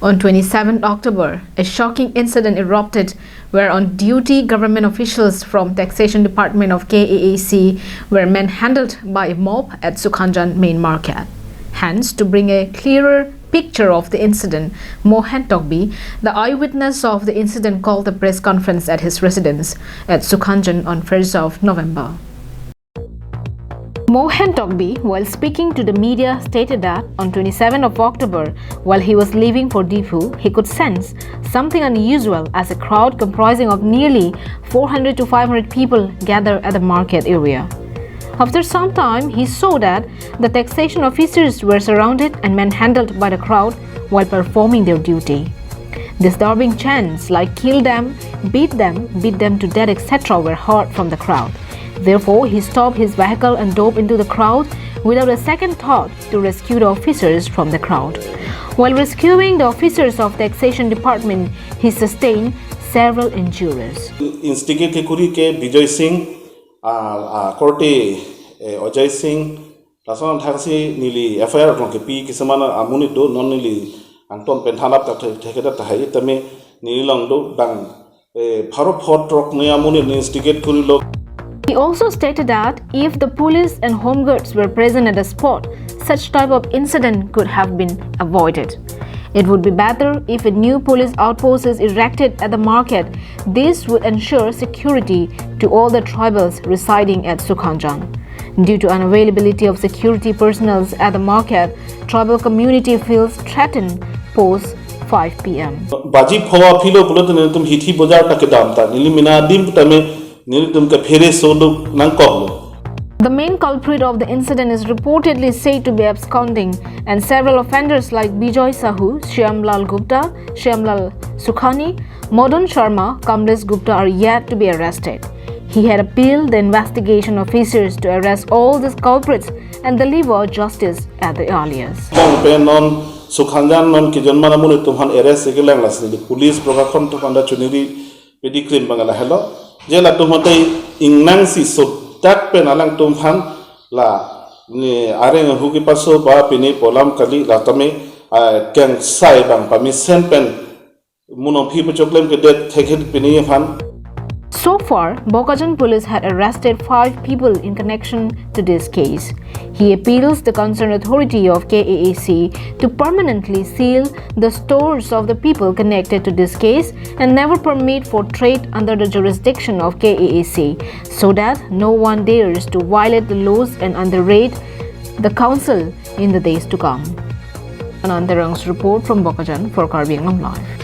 On 27 October, a shocking incident erupted where on-duty government officials from Taxation Department of KAAC were manhandled by a mob at Sukhanjan main market. Hence, to bring a clearer picture of the incident, Mohen Tokbi, the eyewitness of the incident, called a press conference at his residence at Sukhanjan on 1st of November. Mohen Tokbi, while speaking to the media, stated that on 27 of October, while he was leaving for Difu, he could sense something unusual as a crowd comprising of nearly 400 to 500 people gathered at the market area. After some time, he saw that the taxation officers were surrounded and manhandled by the crowd while performing their duty. Disturbing chants like "kill them, beat them to death," etc. were heard from the crowd. Therefore, he stopped his vehicle and dove into the crowd without a second thought to rescue the officers from the crowd. While rescuing the officers of the Taxation Department, he sustained several injuries. Instigate kuri ke Bijoy Singh, Korte Ojay Singh, Lasan Taxi nili FIR ke pi kisamana amuni do non nili Anton Penthanap takeda tahay tame nilang do dang pharo phot rock ne amuni instigate kuri lo. He also stated that if the police and home guards were present at the spot, such type of incident could have been avoided. It would be better if a new police outpost is erected at the market. This would ensure security to all the tribals residing at Sukhanjan. Due to unavailability of security personnel at the market, tribal community feels threatened post 5 p.m. Baji phawa philo bulatan tum hithi bazar ta ke dam ta nilimina dim tame The main culprit of the incident is reportedly said to be absconding, and several offenders like Bijoy Sahu, Shyamlal Gupta, Shyamlal Sukhani, Madan Sharma, Kamlesh Gupta are yet to be arrested. He had appealed the investigation officers to arrest all these culprits and deliver justice at the earliest. Sukhanjan non ki janmana mune tumhan arrest segelang lasni police prokakon to kanda chuniri pedikrim bangala hello jela tumatai ingnang si so tak pen alang tumhan la ni areng huki paso ba pini polam kali la tame keng sai bang permission pen muno phi choklem ke det thekhet pini fan. So far, Bokajan police had arrested 5 people in connection to this case. He appeals the concerned authority of KAAC to permanently seal the stores of the people connected to this case and never permit for trade under the jurisdiction of KAAC, so that no one dares to violate the laws and underrate the council in the days to come. Anandarang's report from Bokajan for Karbi Anglong Live.